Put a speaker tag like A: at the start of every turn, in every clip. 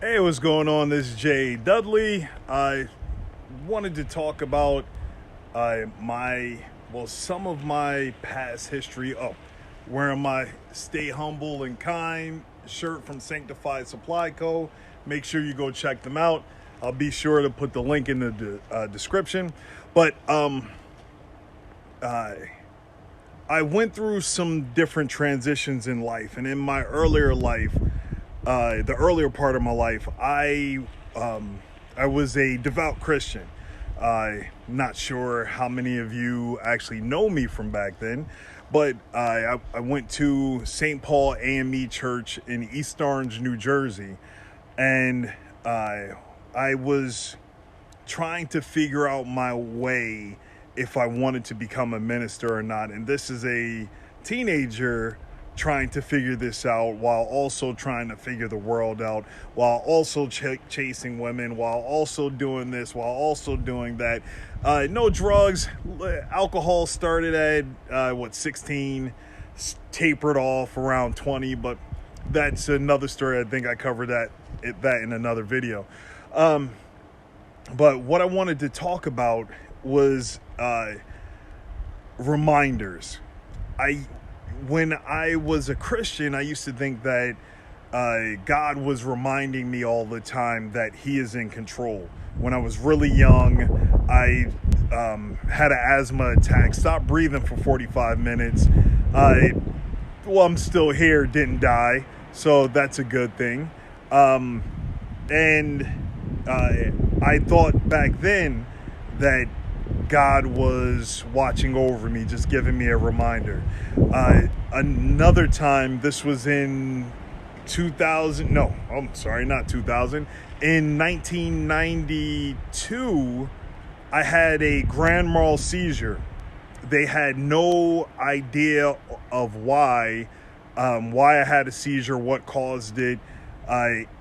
A: Hey, what's going on? This is Dudley. I wanted to talk about some of my past history. Wearing my Stay Humble and Kind shirt from Sanctified Supply Co. Make sure you go check them out. I'll be sure to put the link in the description. But I went through some different transitions in life, and in my earlier life, the earlier part of my life, I was a devout Christian. Not sure how many of you actually know me from back then, but I went to St. Paul AME Church in East Orange, New Jersey, and I was trying to figure out my way if I wanted to become a minister or not. And this is a teenager trying to figure this out while also trying to figure the world out, while also chasing women, while also doing this, while also doing that. No drugs. Alcohol started at 16, tapered off around 20, but that's another story. I think I covered that in another video. But what I wanted to talk about was reminders. When I was a Christian, I used to think that God was reminding me all the time that He is in control. When I was really young, I had an asthma attack, stopped breathing for 45 minutes. I'm still here, didn't die, so that's a good thing. And I thought back then that God was watching over me, just giving me a reminder. Another time, this was in 2000, no, I'm sorry, not 2000. In 1992, I had a grand mal seizure. They had no idea of why I had a seizure, what caused it.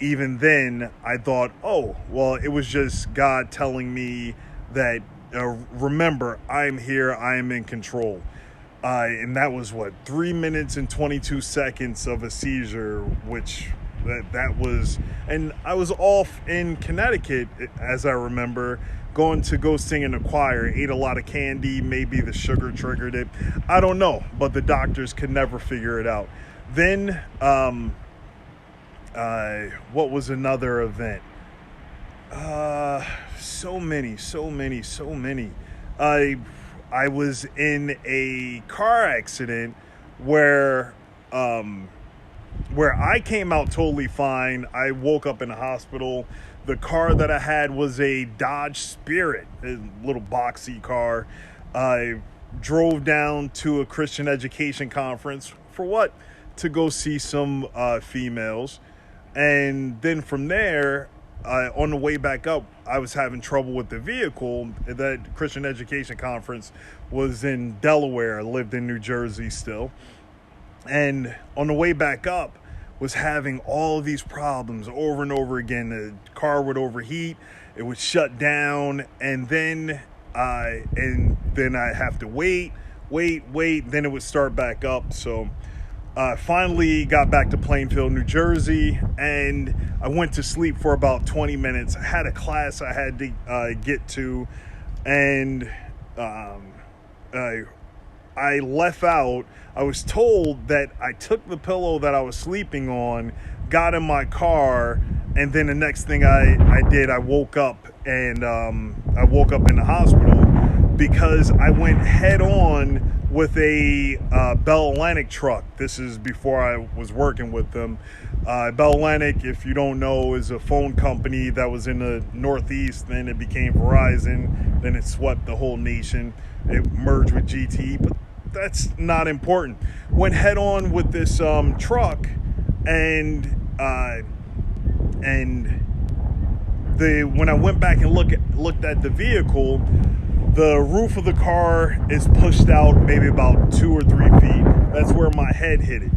A: Even then, I thought, it was just God telling me that, remember, I'm here, I am in control. And that was 3 minutes and 22 seconds of a seizure, which that was, and I was off in Connecticut, as I remember, going to go sing in a choir, ate a lot of candy, maybe the sugar triggered it. I don't know, but the doctors could never figure it out. Then, what was another event? So many. I was in a car accident where I came out totally fine. I woke up in the hospital. The car that I had was a Dodge Spirit, a little boxy car. I drove down to a Christian education conference for what? To go see some females. And then from there, on the way back up, I was having trouble with the vehicle. That Christian education conference was in Delaware. I lived in New Jersey still. And on the way back up, was having all of these problems over and over again. The car would overheat, it would shut down, and then I have to wait, then it would start back up. So finally got back to Plainfield, New Jersey, and I went to sleep for about 20 minutes. I had a class I had to get to, and I left out. I was told that I took the pillow that I was sleeping on, got in my car, and then the next thing I did, I woke up, and I woke up in the hospital because I went head on with a Bell Atlantic truck. This is before I was working with them. Bell Atlantic, if you don't know, is a phone company that was in the Northeast. Then it became Verizon. Then it swept the whole nation. It merged with GTE, but that's not important. Went head on with this truck, and when I went back and looked at the vehicle, the roof of the car is pushed out maybe about 2 or 3 feet. That's where my head hit it.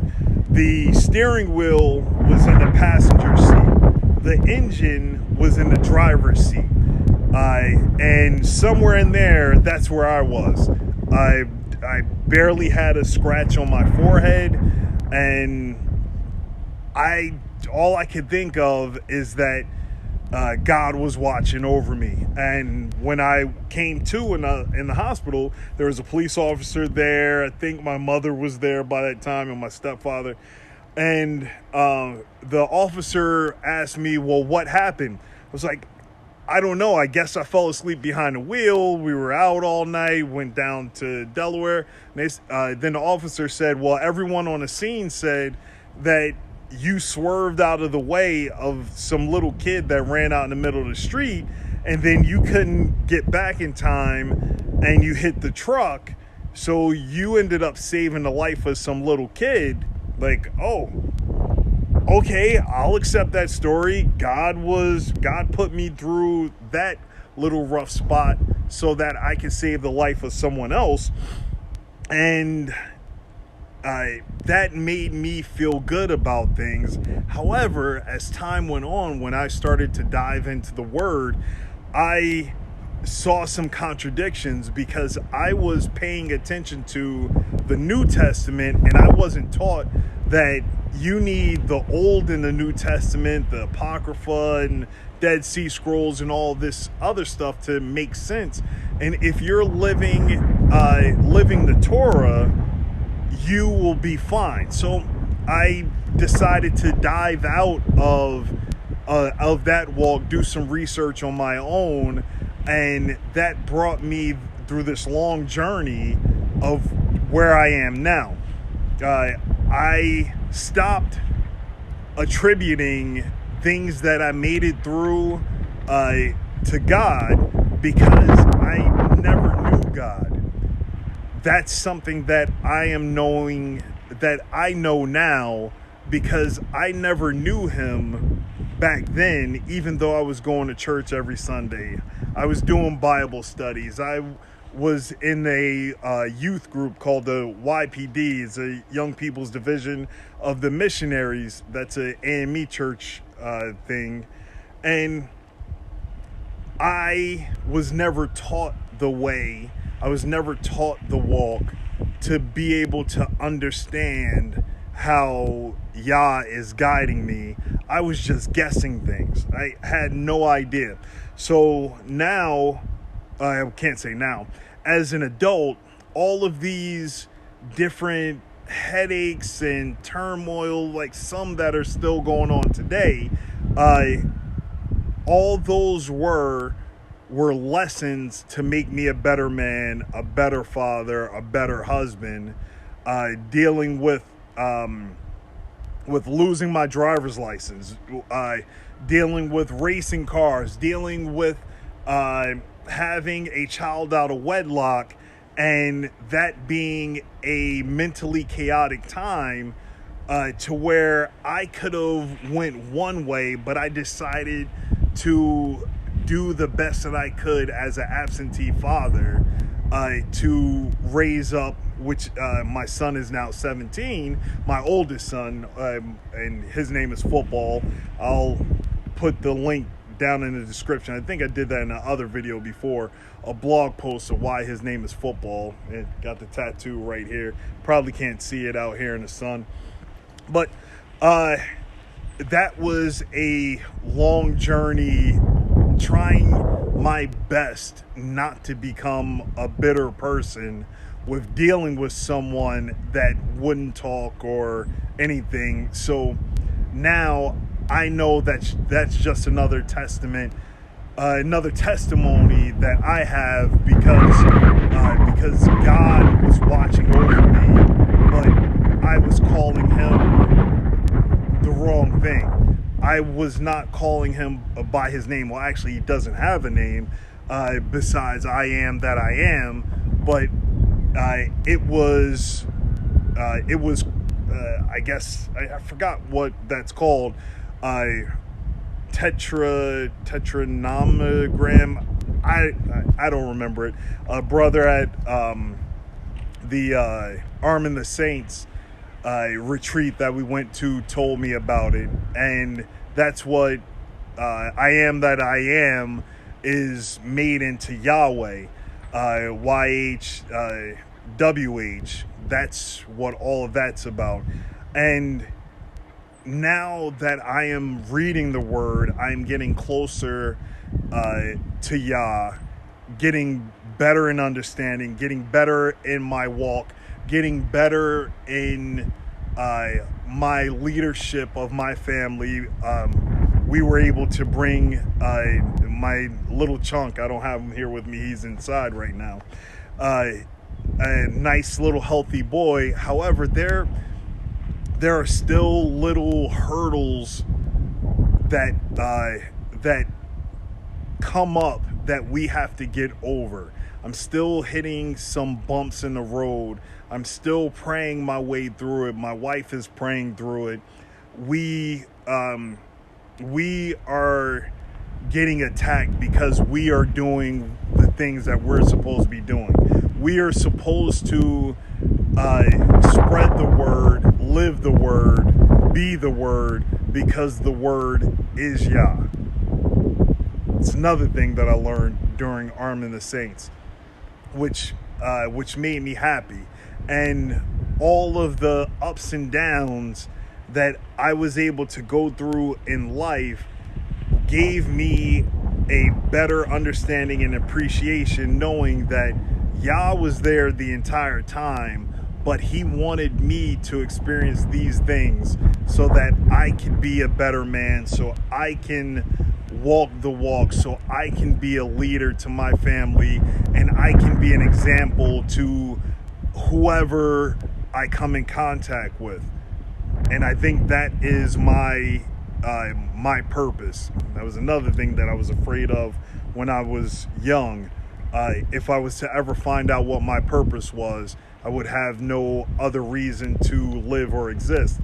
A: The steering wheel was in the passenger seat. The engine was in the driver's seat. And somewhere in there, that's where I was. I barely had a scratch on my forehead, and I all I could think of is that God was watching over me. And when I came to in the hospital, there was a police officer there. I think my mother was there by that time, and my stepfather. And the officer asked me, well, what happened? I was like, I don't know. I guess I fell asleep behind the wheel. We were out all night, went down to Delaware. And then the officer said, well, everyone on the scene said that you swerved out of the way of some little kid that ran out in the middle of the street, and then you couldn't get back in time and you hit the truck. So you ended up saving the life of some little kid. Like, oh, okay, I'll accept that story. God put me through that little rough spot so that I could save the life of someone else. And that made me feel good about things. However, as time went on, when I started to dive into the Word, I saw some contradictions because I was paying attention to the New Testament, and I wasn't taught that you need the Old and the New Testament, the Apocrypha and Dead Sea Scrolls and all this other stuff to make sense. And if you're living the Torah, you will be fine. So I decided to dive out of that walk, do some research on my own, and that brought me through this long journey of where I am now. I stopped attributing things that I made it through to God because I never knew God. That's something that I am knowing, that I know now, because I never knew him back then, even though I was going to church every Sunday. I was doing Bible studies. I was in a youth group called the YPD. It's a Young People's Division of the Missionaries. That's a AME church thing. And I was never taught the way. I was never taught the walk to be able to understand how Yah is guiding me. I was just guessing things. I had no idea. So now, I can't say now, as an adult, all of these different headaches and turmoil, like some that are still going on today, all those were lessons to make me a better man, a better father, a better husband, dealing with losing my driver's license, dealing with racing cars, dealing with having a child out of wedlock, and that being a mentally chaotic time, to where I could have went one way, but I decided to do the best that I could as an absentee father to raise up, which my son is now 17, my oldest son, and his name is Football. I'll put the link down in the description. I think I did that in another video before, a blog post of why his name is Football. It got the tattoo right here. Probably can't see it out here in the sun. But that was a long journey, trying my best not to become a bitter person with dealing with someone that wouldn't talk or anything. So now I know that that's just another testimony that I have, because God was watching over me, but I was calling him the wrong thing. I was not calling him by his name. Well, actually, he doesn't have a name besides I am that I am. But it was I guess I forgot what that's called. Tetranomogram. I don't remember it. A brother at the Arm and the Saints retreat that we went to told me about it, and that's what I am that I am is made into Yahweh, YHWH. That's what all of that's about. And now that I am reading the word, I'm getting closer to Yah, getting better in understanding, getting better in my walk, getting better in my leadership of my family. We were able to bring my little chunk, I don't have him here with me, he's inside right now, a nice little healthy boy. However, there are still little hurdles that that come up that we have to get over. I'm still hitting some bumps in the road. I'm still praying my way through it. My wife is praying through it. We are getting attacked because we are doing the things that we're supposed to be doing. We are supposed to spread the word, live the word, be the word, because the word is Yah. It's another thing that I learned during Arming the Saints, which made me happy. And all of the ups and downs that I was able to go through in life gave me a better understanding and appreciation, knowing that Yah was there the entire time, but he wanted me to experience these things so that I can be a better man, so I can walk the walk, so I can be a leader to my family, and I can be an example to whoever I come in contact with. And I think that is my purpose. That was another thing that I was afraid of when I was young. If I was to ever find out what my purpose was, I would have no other reason to live or exist.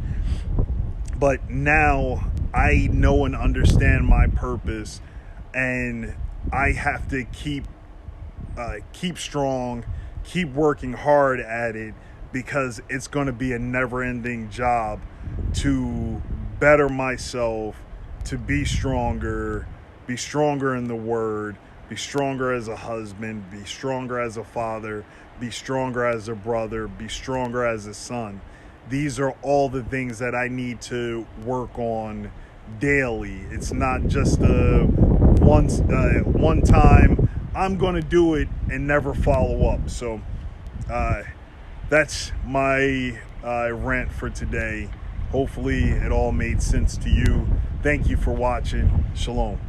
A: But now I know and understand my purpose, and I have to keep strong, keep working hard at it, because it's going to be a never-ending job to better myself, to be stronger in the word, be stronger as a husband, be stronger as a father, be stronger as a brother, be stronger as a son. These are all the things that I need to work on daily. It's not just one time I'm going to do it and never follow up. So that's my rant for today. Hopefully it all made sense to you. Thank you for watching. Shalom.